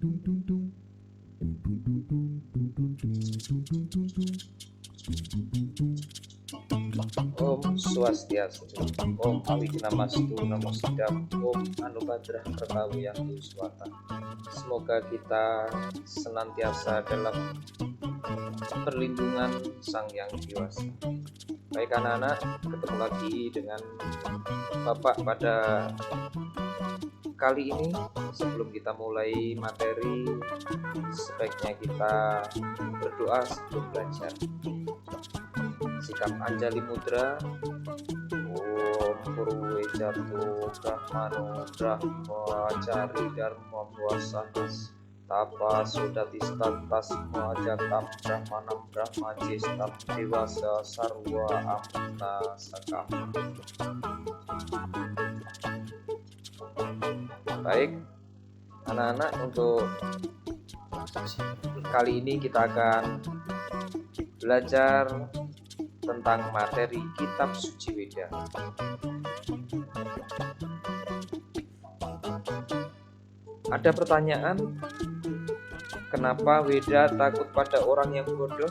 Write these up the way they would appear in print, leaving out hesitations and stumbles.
Om Swastiastu, Om Awinamastu, Namo Sidam, Om Anubadrah Kertawuyantu Swata. Semoga kita senantiasa dalam perlindungan Sang Yang Dewasa. Baik anak-anak, ketemu lagi dengan Bapak pada kali ini. Sebelum kita mulai materi, sebaiknya kita berdoa sebelum belajar. Sikap Anjali Mudra. Om Purwe Jatuh Brahmano Brahmacari Dharma Puasanas Tapa Sudatistas Majatam Brahmanam Brahmajestam Dewasa Sarwa Amna Sakam. Baik anak-anak, untuk kali ini kita akan belajar tentang materi Kitab Suci Weda. Ada pertanyaan, kenapa Weda takut pada orang yang bodoh?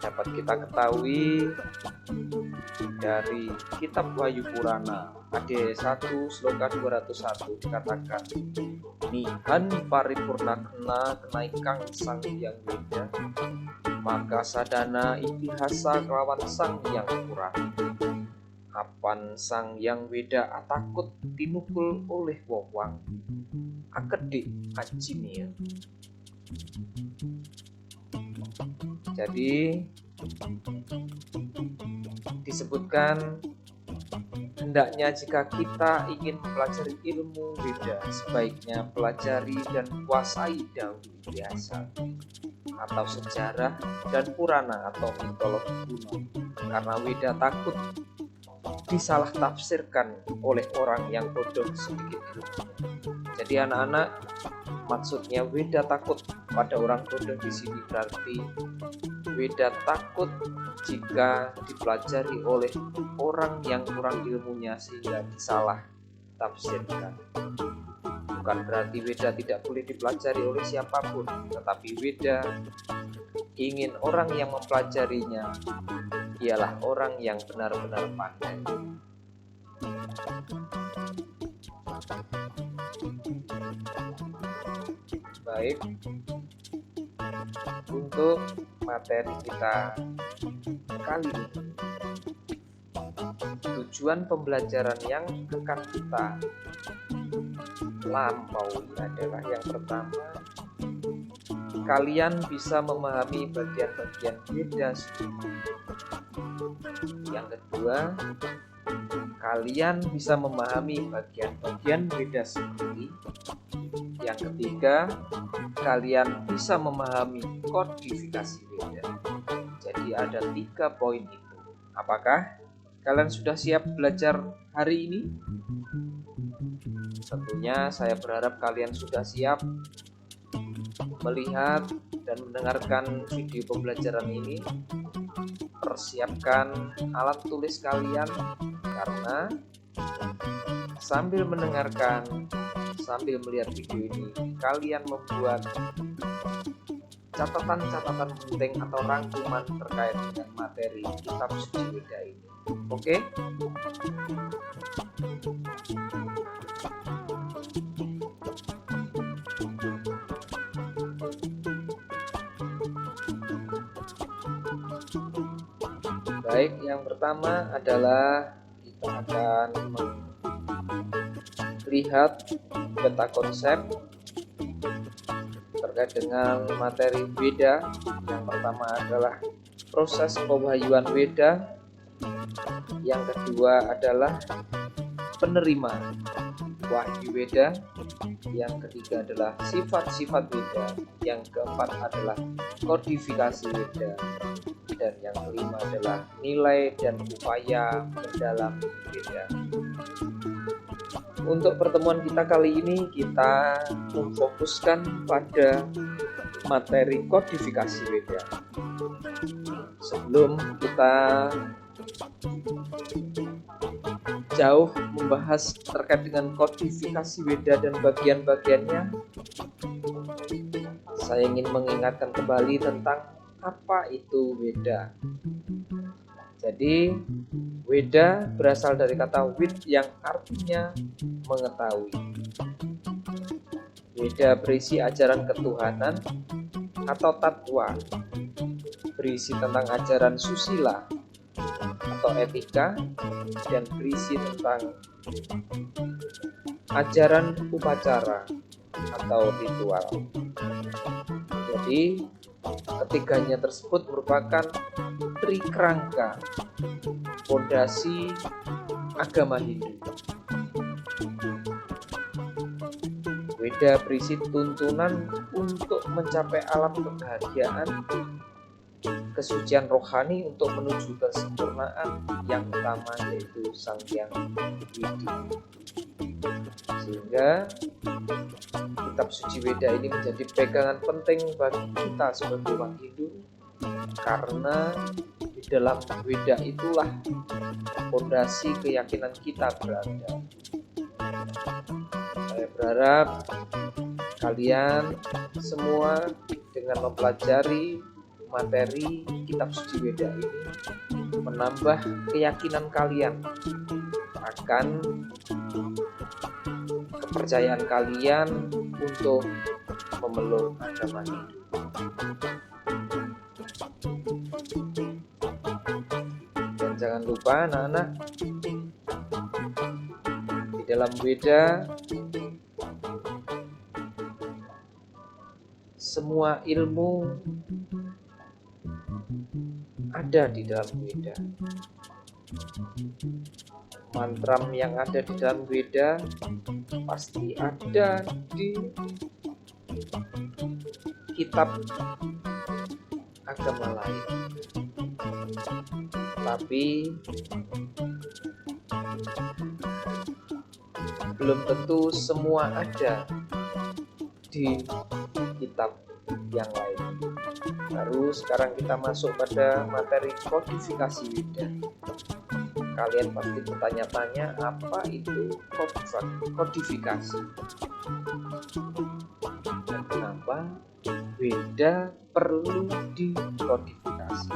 Dapat kita ketahui dari Kitab Wahyu Purana Adhyaya 1 Sloka 201 dikatakan, Nihan paripurna kena kenaikang Sang Hyang Weda, maka sadana itihasa kelawan Sang Hyang Purana. Apan Sang Hyang Weda atakut tinukul oleh wong akedik ajinia. Jadi disebutkan, hendaknya jika kita ingin mempelajari ilmu Weda, sebaiknya pelajari dan kuasai dahulu biasa atau sejarah dan Purana atau mitologi kuno, karena Weda takut disalah tafsirkan oleh orang yang bodoh sedikit ilmunya. Jadi anak-anak, maksudnya Weda takut pada orang bodoh di sini berarti Weda takut jika dipelajari oleh orang yang kurang ilmunya sehingga disalah tafsirkan. Bukan berarti Weda tidak boleh dipelajari oleh siapapun, tetapi Weda ingin orang yang mempelajarinya ialah orang yang benar-benar pandai. Baik, untuk materi kita kali ini, tujuan pembelajaran yang akan kita lampaui adalah yang pertama, kalian bisa memahami bagian-bagian Weda sendiri. Yang kedua, kalian bisa memahami bagian-bagian Weda sendiri. Yang ketiga, kalian bisa memahami kodifikasi Weda. Jadi ada 3 poin itu. Apakah kalian sudah siap belajar hari ini? Tentunya saya berharap kalian sudah siap melihat dan mendengarkan video pembelajaran ini. Persiapkan alat tulis kalian, karena sambil mendengarkan, sambil melihat video ini, kalian membuat catatan-catatan penting atau rangkuman terkait dengan materi Kitab Suci Weda ini. Oke? Baik, yang pertama adalah kita akan melihat peta konsep terkait dengan materi Weda. Yang pertama adalah proses pewahyuan Weda. Yang kedua adalah penerima wahyu Weda. Yang ketiga adalah sifat-sifat Weda. Yang keempat adalah kodifikasi Weda. Dan yang kelima adalah nilai dan upaya mendalami Weda. Untuk pertemuan kita kali ini, kita memfokuskan pada materi kodifikasi Weda. Sebelum kita jauh membahas terkait dengan kodifikasi Weda dan bagian-bagiannya, saya ingin mengingatkan kembali tentang apa itu Weda. Jadi Weda berasal dari kata wid yang artinya mengetahui. Weda berisi ajaran ketuhanan atau tatwa, berisi tentang ajaran susila atau etika, dan berisi tentang ajaran upacara atau ritual. Jadi ketiganya tersebut merupakan trikerangka fondasi agama Hindu. Weda berisi tuntunan untuk mencapai alam kebahagiaan, kesucian rohani untuk menuju kesempurnaan yang utama, yaitu Sang Hyang Widi. Sehingga kitab suci Weda ini menjadi pegangan penting bagi kita sebagai umat Hindu, karena di dalam Weda itulah fondasi keyakinan kita berada. Saya berharap kalian semua dengan mempelajari materi kitab suci Weda ini menambah keyakinan kalian akan kepercayaan kalian untuk memeluk agama Hindu. Dan jangan lupa anak-anak, di dalam Weda semua ilmu ada di dalam Weda. Mantra yang ada di dalam Weda pasti ada di kitab agama lain, tapi belum tentu semua ada di kitab yang lain. Baru sekarang kita masuk pada materi kodifikasi Weda. Kalian pasti bertanya-tanya, apa itu kodifikasi? Dan kenapa Weda perlu dikodifikasi?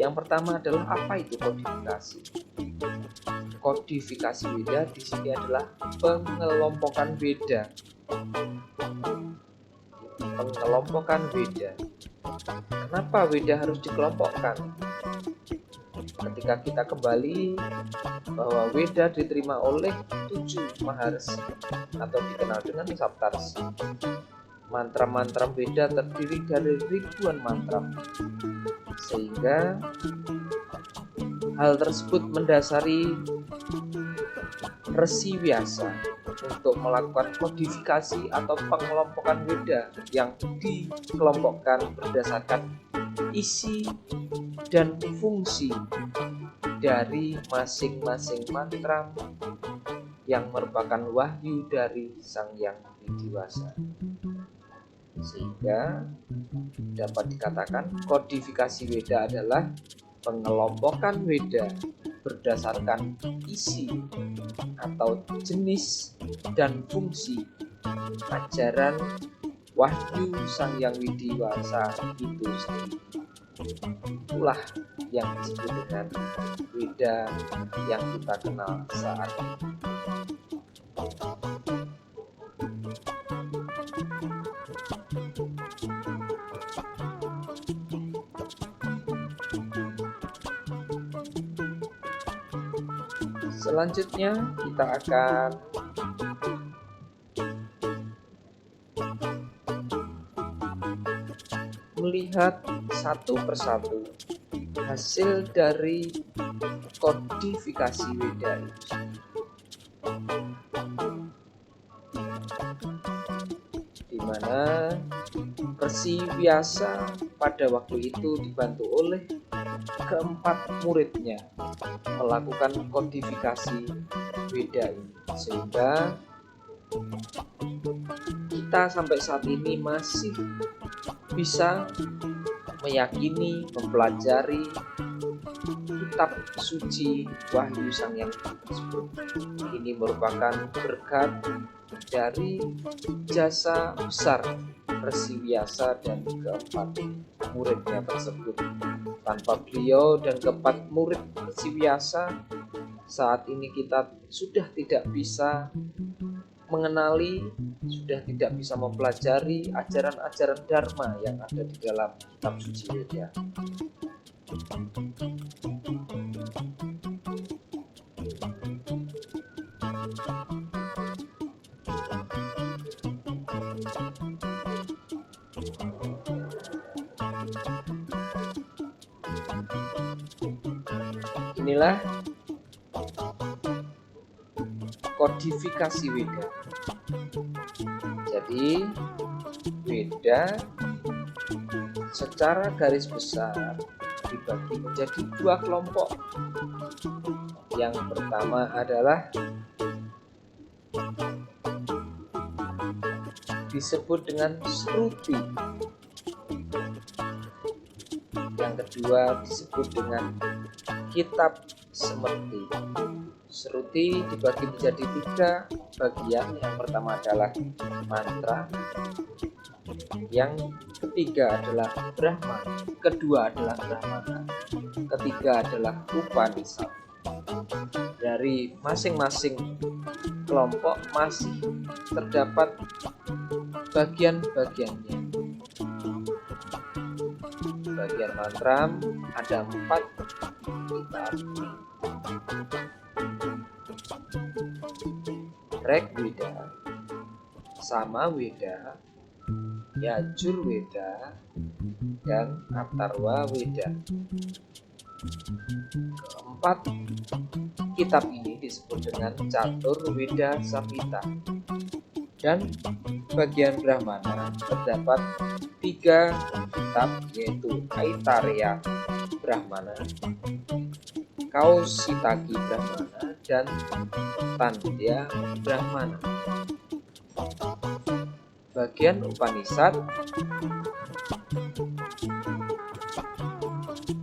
Yang pertama adalah, apa itu kodifikasi? Kodifikasi Weda di sini adalah pengelompokan Weda. Pengelompokan Weda. Kenapa Weda harus dikelompokkan? Ketika kita kembali bahwa Weda diterima oleh 7 maharsi atau dikenal dengan saptarsi. Mantra-mantra Weda terdiri dari ribuan mantra, sehingga hal tersebut mendasari Resi Vyasa untuk melakukan kodifikasi atau pengelompokan Weda yang dikelompokkan berdasarkan isi dan fungsi dari masing-masing mantra yang merupakan wahyu dari Sang Hyang Widiwasa. Sehingga dapat dikatakan kodifikasi Weda adalah pengelompokan Weda berdasarkan isi atau jenis dan fungsi ajaran wahyu Sang Hyang Widiwasa itu sendiri. Itulah yang disebut dengan Weda yang kita kenal saat ini. Selanjutnya kita akan melihat satu persatu hasil dari kodifikasi Weda itu. Di mana Resi Vyasa pada waktu itu dibantu oleh keempat muridnya melakukan kodifikasi Weda ini, sehingga kita sampai saat ini masih bisa meyakini, mempelajari kitab suci Wahyu Sang Yang Widi tersebut. Ini merupakan berkat dari jasa besar Resiwiasa dan keempat muridnya tersebut. Tanpa beliau dan keempat murid Resiwiasa, saat ini kita sudah tidak bisa mengenali, sudah tidak bisa mempelajari ajaran-ajaran Dharma yang ada di dalam kitab suci Weda. Inilah kodifikasi Weda. Jadi Weda secara garis besar dibagi menjadi dua kelompok. Yang pertama adalah disebut dengan Sruti. Yang kedua disebut dengan Kitab Semerti. Sruti dibagi menjadi tiga bagian. Yang pertama adalah mantra, yang ketiga adalah Brahma, kedua adalah Brahmana, ketiga adalah Upanishad. Dari masing-masing kelompok masih terdapat bagian-bagiannya. Bagian mantra ada 4 kitab: Rig Weda, Sama Weda, Yajur Weda, dan Atharva Weda. Keempat kitab ini disebut dengan Catur Weda Samhita. Dan bagian Brahmana terdapat 3 kitab, yaitu Aitareya Brahmana, Kaushitaki Brahmana, dan Tandya Brahmana. Bagian Upanishad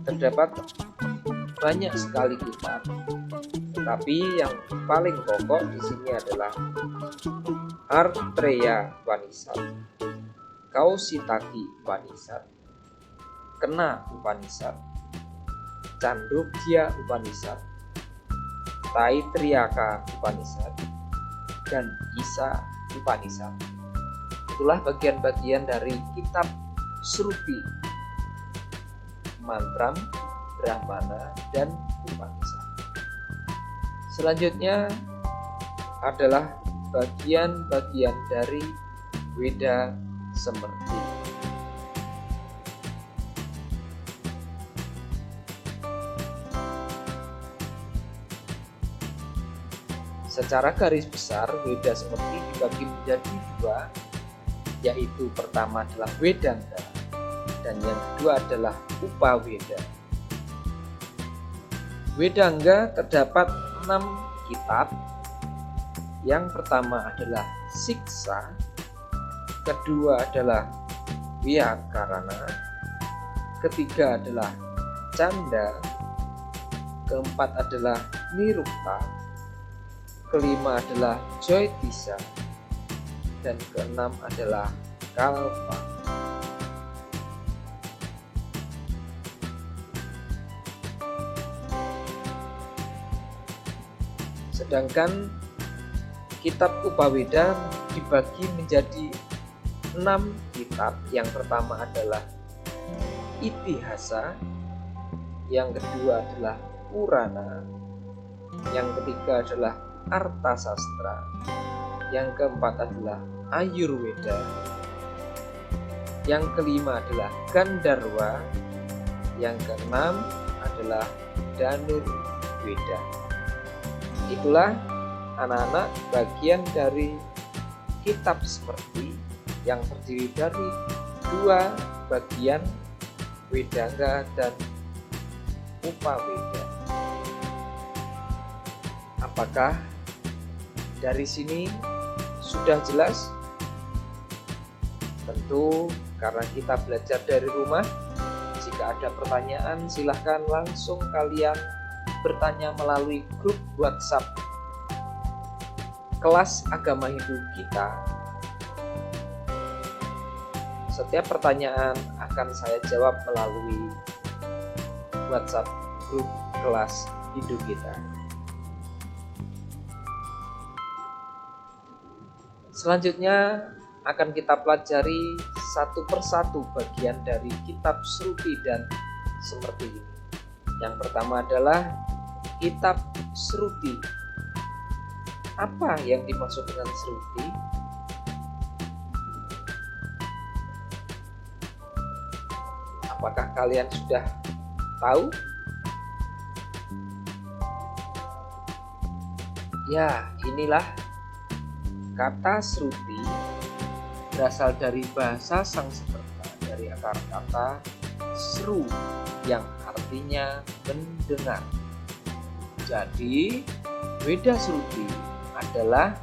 terdapat banyak sekali kitab, tetapi yang paling pokok di sini adalah Artreya Upanishad, Kaushitaki Upanishad, Kena Upanishad, Chandogya Upanishad, Taitriyaka Upanishad, dan Isa Upanishad. Itulah bagian-bagian dari kitab Sruti, Mantram, Brahmana, dan Upanishad. Selanjutnya adalah bagian-bagian dari Weda Semerti. Secara garis besar, Weda Semerti dibagi menjadi 2, yaitu pertama adalah Wedanga dan yang kedua adalah Upaweda. Wedanga terdapat 6 kitab. Yang pertama adalah Siksa, kedua adalah Vyakarana, ketiga adalah Canda, keempat adalah Nirukta, kelima adalah Joytisa, dan keenam adalah Kalpa. Sedangkan kitab Upaweda dibagi menjadi 6 kitab. Yang pertama adalah Itihasa, yang kedua adalah Purana, yang ketiga adalah Arthasastra, yang keempat adalah Ayurveda, yang kelima adalah Gandharva, yang keenam adalah Dhanurveda. Itulah anak-anak bagian dari kitab Semerti yang terdiri dari 2 bagian, Wedanga dan Upaweda. Apakah dari sini sudah jelas? Tentu karena kita belajar dari rumah. Jika ada pertanyaan silahkan langsung kalian bertanya melalui grup WhatsApp kelas agama Hindu kita. Setiap pertanyaan akan saya jawab melalui WhatsApp grup kelas Hindu kita. Selanjutnya akan kita pelajari satu persatu bagian dari kitab Sruti dan Smriti ini. Yang pertama adalah kitab Sruti. Apa yang dimaksud dengan Sruti? Apakah kalian sudah tahu? Ya, inilah kata Sruti berasal dari bahasa Sanskerta, dari akar kata sru yang artinya mendengar. Jadi, Weda Sruti adalah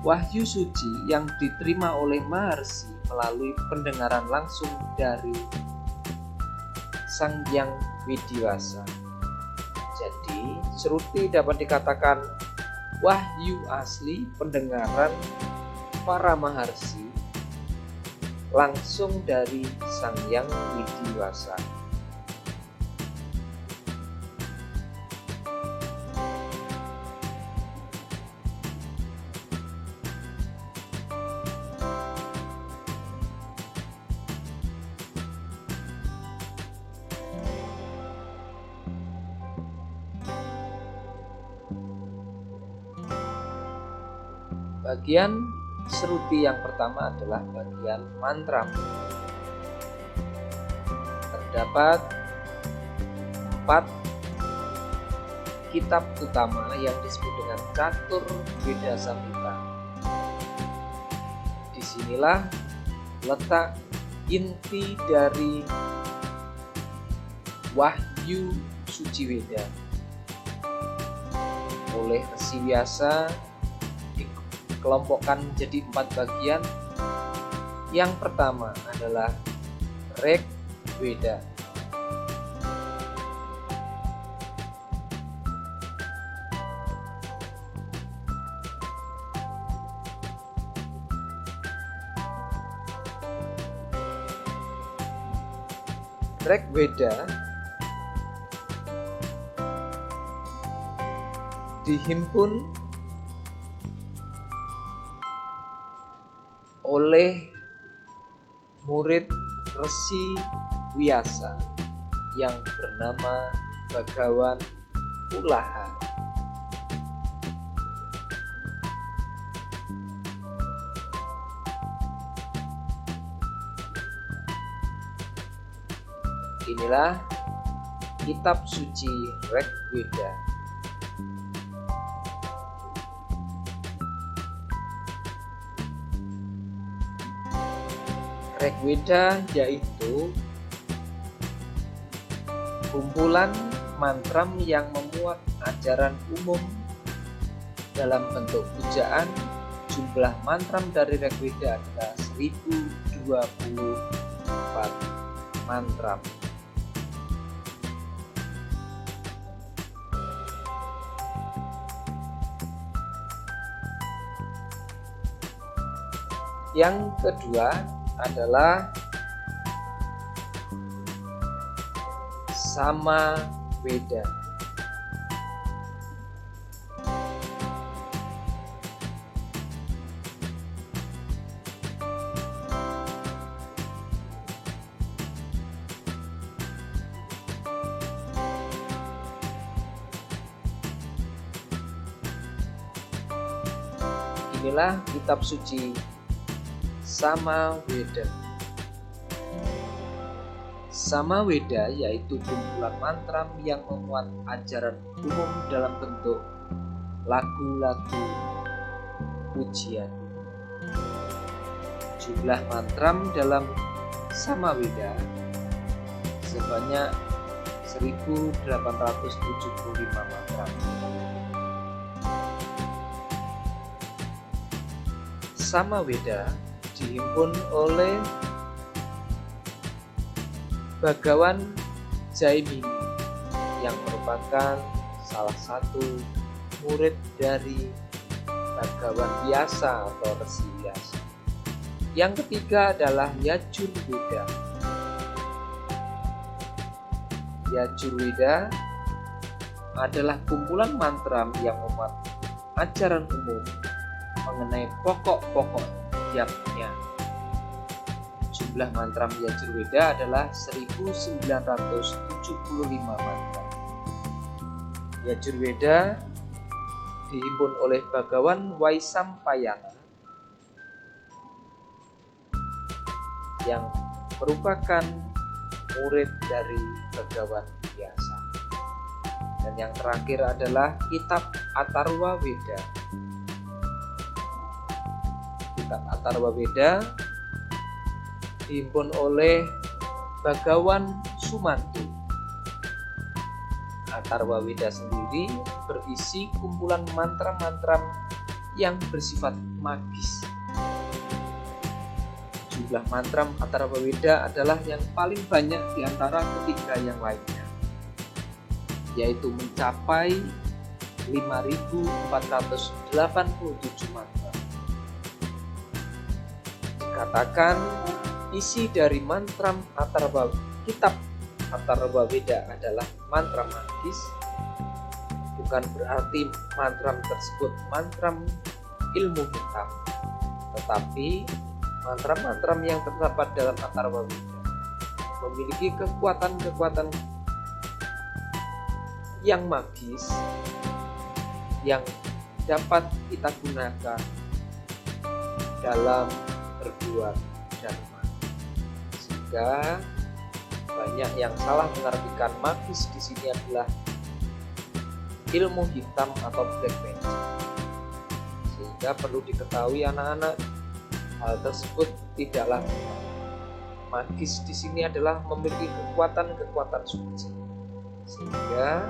wahyu suci yang diterima oleh Maharsi melalui pendengaran langsung dari Sang Hyang Widiwasa. Jadi, Sruti dapat dikatakan wahyu asli pendengaran para Maharsi langsung dari Sang Hyang Widiwasa. Bagian Sruti yang pertama adalah bagian mantra. Terdapat 4 kitab utama yang disebut dengan Catur Veda Samhita. Disinilah letak inti dari wahyu suci Weda. Oleh Resi Vyasa dikelompokkan menjadi 4 bagian. Yang pertama adalah Rig Veda. Rig Veda dihimpun oleh murid Resi Vyasa yang bernama Bhagawan Pulaha. Inilah kitab suci Rig Veda. Rig Veda yaitu kumpulan mantram yang memuat ajaran umum dalam bentuk pujaan. Jumlah mantram dari Rig Veda adalah 1024 mantram. Yang kedua adalah Sama Veda. Inilah kitab suci Sama Veda. Sama Veda yaitu kumpulan mantram yang memuat ajaran umum dalam bentuk lagu-lagu pujian. Jumlah mantram dalam Sama Veda sebanyak 1875 mantram. Samaweda dihimpun oleh Bhagawan Jaimini yang merupakan salah satu murid dari Bhagawan Vyasa atau Resi Vyasa. Yang ketiga adalah Yajurveda. Yajurveda adalah kumpulan mantra yang memuat ajaran umum mengenai pokok-pokok yapnya. Jumlah mantra Yajurveda adalah 1975 mantra. Yajurveda dihimpun oleh Bhagawan Vaisampayana yang merupakan murid dari Bhagawan Vyasa. Dan yang terakhir adalah Kitab Atharva Veda. Kitab Atharva Veda dihimpun oleh Bhagawan Sumanto. Atharva Veda sendiri berisi kumpulan mantra-mantra yang bersifat magis. Jumlah mantra Atharva Veda adalah yang paling banyak di antara ketiga yang lainnya, yaitu mencapai 5.487 mantra. Dikatakan isi dari mantra Kitab Atharva Veda adalah mantra magis, bukan berarti mantra tersebut mantra ilmu hitam, tetapi mantra-mantra yang terdapat dalam Atharva Veda memiliki kekuatan-kekuatan yang magis yang dapat kita gunakan dalam berbuat dharma. Sehingga banyak yang salah mengartikan magis di sini adalah ilmu hitam atau black magic. Sehingga perlu diketahui anak-anak, hal tersebut tidaklah benar. Magis di sini adalah memiliki kekuatan-kekuatan suci. Sehingga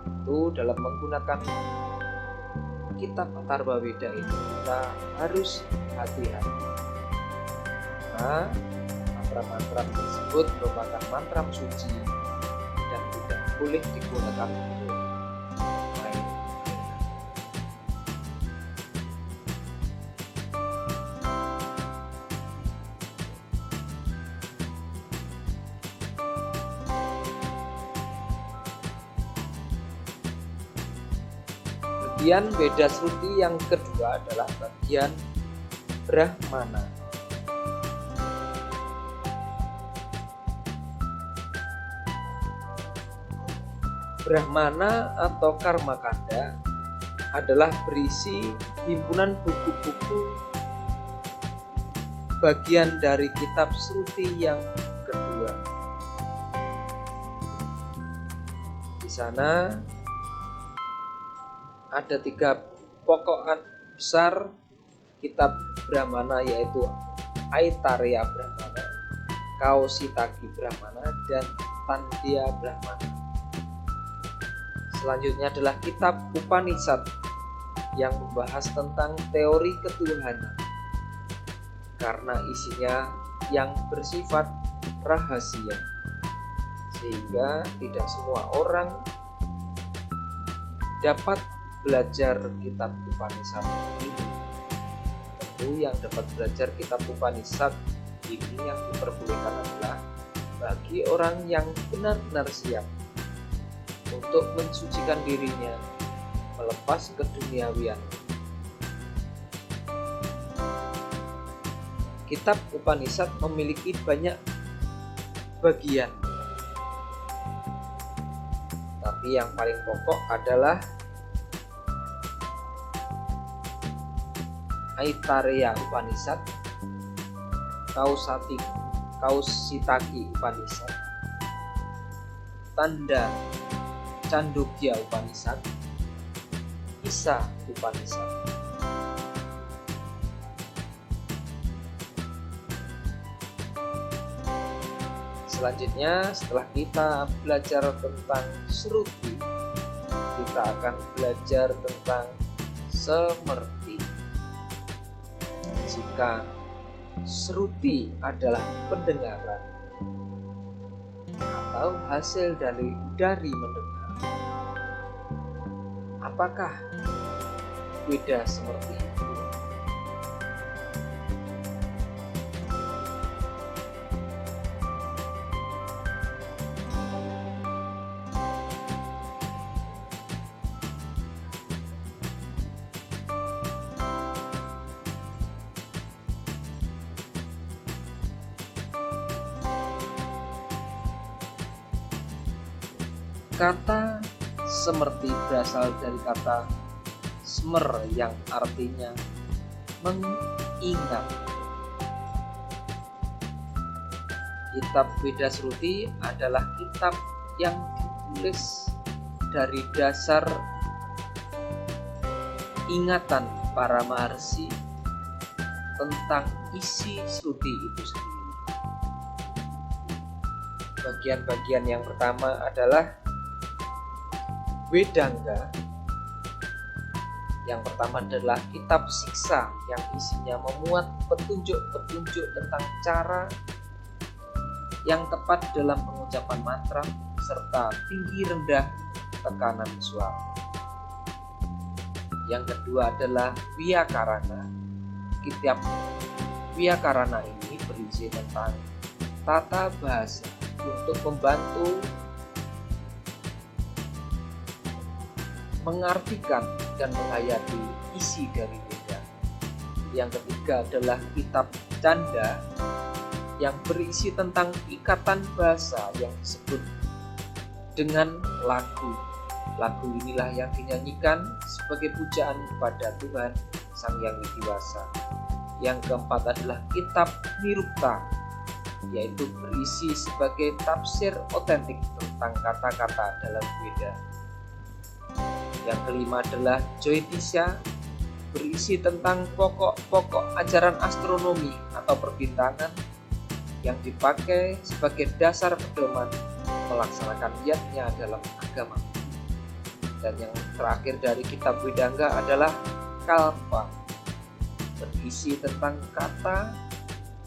itu dalam menggunakan Kitab Atharva Veda ini kita harus hati-hati. Nah, mantra-mantra tersebut merupakan mantra suci dan tidak boleh digunakan untuk main. Bagian Veda Shruti yang kedua adalah bagian Brahmana. Brahmana atau Karmakanda adalah berisi himpunan buku-buku bagian dari kitab Shruti yang kedua. Di sana ada 3 pokok besar kitab Brahmana, yaitu Aitareya Brahmana, Kaushitaki Brahmana, dan Tandya Brahmana. Selanjutnya adalah kitab Upanishad yang membahas tentang teori ketuhanan, karena isinya yang bersifat rahasia, sehingga tidak semua orang dapat belajar kitab Upanishad ini. Tentu yang dapat belajar kitab Upanishad ini yang diperbolehkan adalah bagi orang yang benar-benar siap untuk mensucikan dirinya, melepas keduniawian. Kitab Upanishad memiliki banyak bagian, tapi yang paling pokok adalah Aitareya Upanishad, Kaushitaki Upanishad, Chandogya Upanishad, Isha Upanishad. Selanjutnya, setelah kita belajar tentang Shruti, kita akan belajar tentang Smriti. Jika Sruti adalah pendengaran atau hasil dari mendengar, apakah Weda seperti itu? Kata semerti berasal dari kata smer yang artinya mengingat. Kitab Weda Sruti adalah kitab yang ditulis dari dasar ingatan para maharsi tentang isi Sruti itu sendiri. Bagian-bagian yang pertama adalah Wedanga. Yang pertama adalah kitab siksa yang isinya memuat petunjuk-petunjuk tentang cara yang tepat dalam pengucapan mantra serta tinggi rendah tekanan suara. Yang kedua adalah Vyakarana. Kitab Vyakarana ini berisi tentang tata bahasa untuk membantu mengartikan dan menghayati isi dari Weda. Yang ketiga adalah kitab Canda yang berisi tentang ikatan bahasa yang disebut dengan lagu. Lagu inilah yang dinyanyikan sebagai pujaan kepada Tuhan Sang Hyang Widiwasa. Yang keempat adalah kitab Nirupta, yaitu berisi sebagai tafsir otentik tentang kata-kata dalam Weda. Yang kelima adalah Jyotisha, berisi tentang pokok-pokok ajaran astronomi atau perbintangan yang dipakai sebagai dasar pedoman melaksanakan yatnya dalam agama. Dan yang terakhir dari kitab Wedanga adalah Kalpa, berisi tentang tata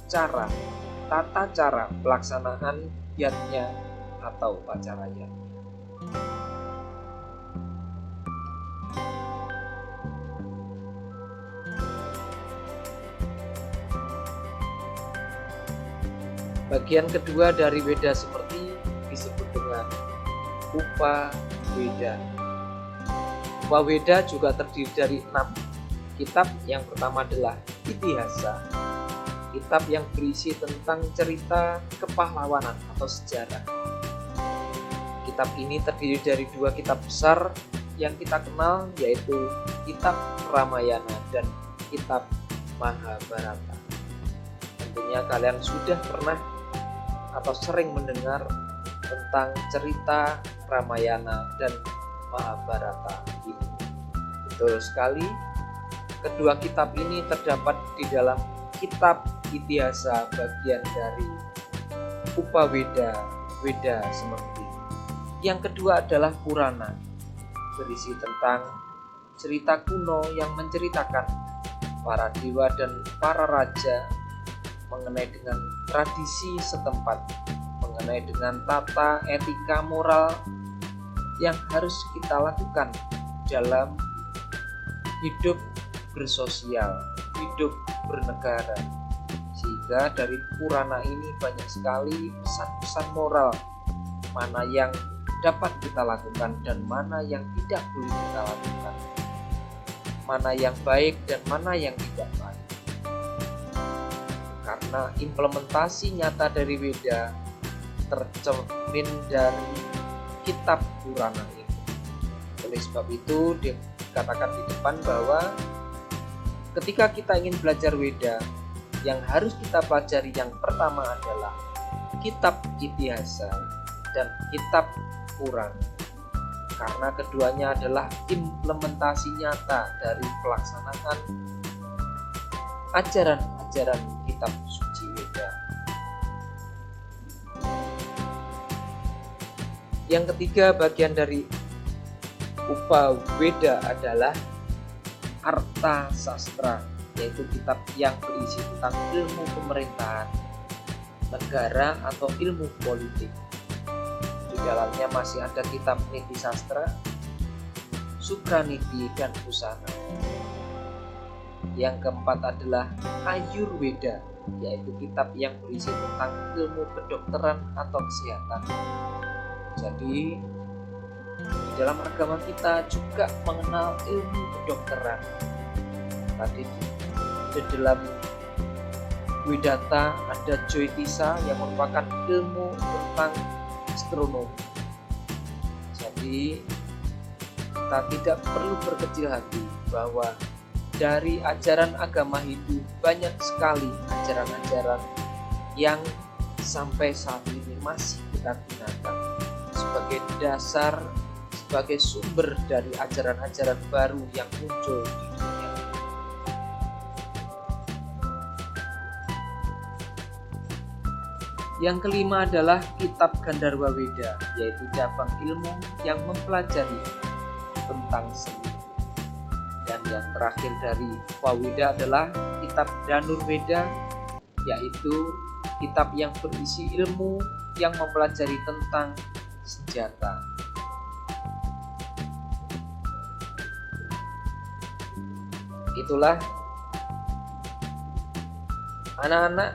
cara pelaksanaan yatnya atau upacara yatnya. Bagian kedua dari Weda seperti disebut dengan Upa Weda. Upa Weda juga terdiri dari 6 kitab. Yang pertama adalah Itihasa, kitab yang berisi tentang cerita kepahlawanan atau sejarah. Kitab ini terdiri dari 2 kitab besar yang kita kenal, yaitu kitab Ramayana dan kitab Mahabharata. Tentunya kalian sudah pernah atau sering mendengar tentang cerita Ramayana dan Mahabharata ini. Betul sekali, kedua kitab ini terdapat di dalam kitab Itihasa bagian dari Upa Weda, Weda seperti. Yang kedua adalah Purana, berisi tentang cerita kuno yang menceritakan para dewa dan para raja mengenai dengan tradisi setempat, mengenai dengan tata etika moral yang harus kita lakukan dalam hidup bersosial, hidup bernegara. Sehingga dari Purana ini banyak sekali pesan-pesan moral, mana yang dapat kita lakukan dan mana yang tidak boleh kita lakukan, mana yang baik dan mana yang tidak baik. Karena implementasi nyata dari Weda tercermin dari kitab Purana ini. Oleh sebab itu dikatakan di depan bahwa ketika kita ingin belajar Weda, yang harus kita pelajari yang pertama adalah kitab Itihasa dan kitab Purana. Karena keduanya adalah implementasi nyata dari pelaksanaan ajaran-ajaran kitab suci Weda. Yang ketiga bagian dari Upa Weda adalah Arta Sastra yaitu kitab yang berisi tentang ilmu pemerintahan negara atau ilmu politik. Di dalamnya masih ada kitab Niti Sastra, Sukraniti, dan Pusana. Yang keempat adalah Ayurveda, yaitu kitab yang berisi tentang ilmu kedokteran atau kesehatan. Jadi di dalam agama kita juga mengenal ilmu kedokteran. Tadi di dalam Widata ada Jyotisa yang merupakan ilmu tentang astronomi. Jadi kita tidak perlu berkecil hati bahwa dari ajaran agama Hindu banyak sekali ajaran-ajaran yang sampai saat ini masih kita gunakan sebagai dasar, sebagai sumber dari ajaran-ajaran baru yang muncul di dunia. Yang kelima adalah kitab Gandharva Weda, yaitu cabang ilmu yang mempelajari tentang seni. Dan yang terakhir dari Upaweda adalah kitab Dhanurveda, yaitu kitab yang berisi ilmu yang mempelajari tentang senjata. Itulah anak-anak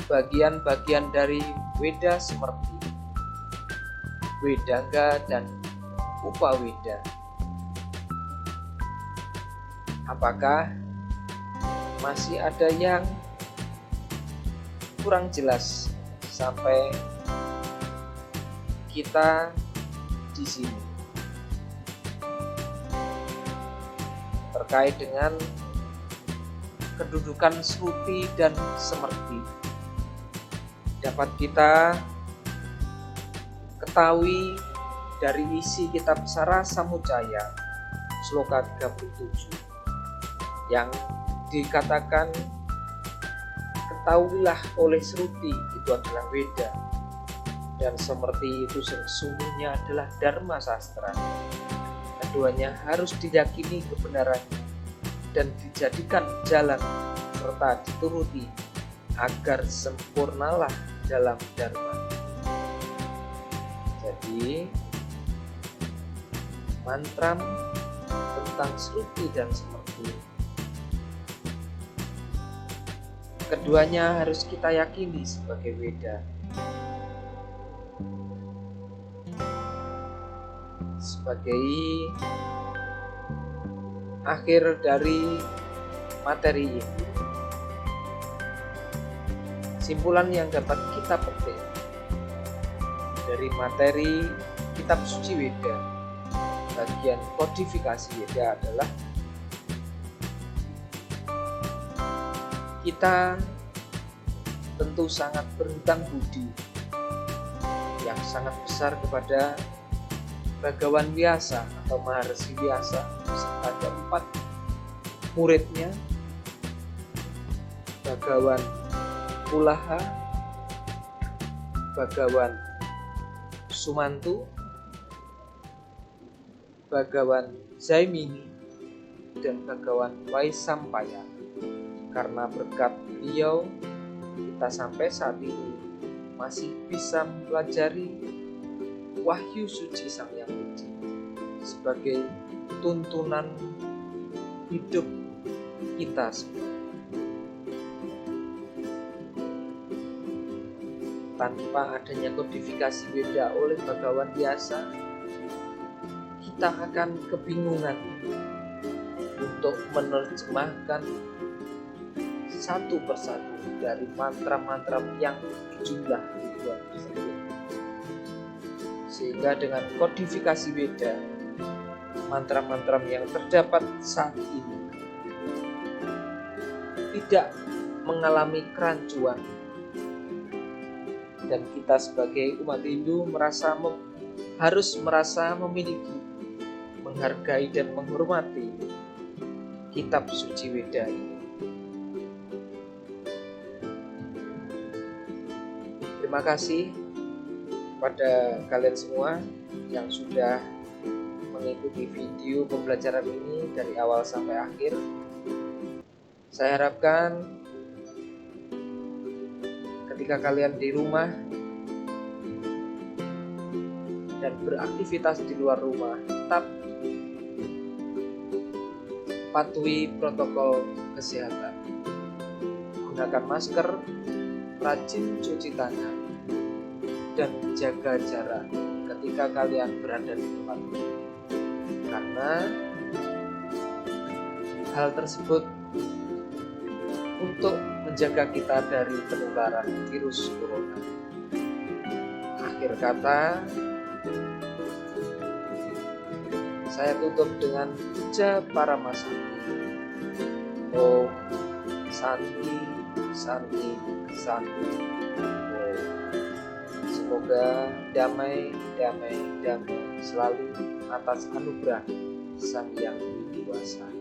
bagian-bagian dari Weda seperti Wedanga dan Upaweda. Apakah masih ada yang kurang jelas sampai kita di sini terkait dengan kedudukan Sruti dan Smriti? Dapat kita ketahui dari isi kitab Sara Samujaya Sloka 37 yang dikatakan, ketahuilah oleh Sruti itu adalah Weda, dan Smriti itu sesungguhnya adalah Dharma Sastra. Keduanya harus diyakini kebenarannya dan dijadikan jalan serta dituruti agar sempurnalah dalam Dharma. Jadi mantra tentang Sruti dan Smriti, keduanya harus kita yakini sebagai Weda, sebagai akhir dari materi ini. Simpulan yang dapat kita petik dari materi kitab suci Weda bagian kodifikasi Weda adalah kita tentu sangat berhutang budi yang sangat besar kepada Bhagawan Vyasa atau Maharsi Vyasa serta keempat muridnya, Bhagawan Pulaha, Bhagawan Sumantu, Bhagawan Jaimini, dan Bhagawan Vaisampaya. Karena berkat beliau kita sampai saat ini masih bisa mempelajari Wahyu Suci Sang Hyang Widi sebagai tuntunan hidup kita semua. Tanpa adanya kodifikasi Weda oleh Bhagawan Vyasa, kita akan kebingungan untuk menerjemahkan satu persatu dari mantra-mantra yang jumlah ribuan tersebut. Sehingga dengan kodifikasi Weda, mantra-mantra yang terdapat saat ini tidak mengalami kerancuan, dan kita sebagai umat Hindu harus merasa memiliki, menghargai dan menghormati kitab suci Weda ini. Terima kasih pada kalian semua yang sudah mengikuti video pembelajaran ini dari awal sampai akhir. Saya harapkan ketika kalian di rumah dan beraktivitas di luar rumah, tetap patuhi protokol kesehatan. Gunakan masker, rajin cuci tangan, dan jaga jarak ketika kalian berada di tempat umum. Karena hal tersebut untuk menjaga kita dari penularan virus corona. Akhir kata, saya tutup dengan puja para masakti. Om Santi Santi Santi. Om. Semoga damai selalu atas anugerah Sang Yang Widi Wasa.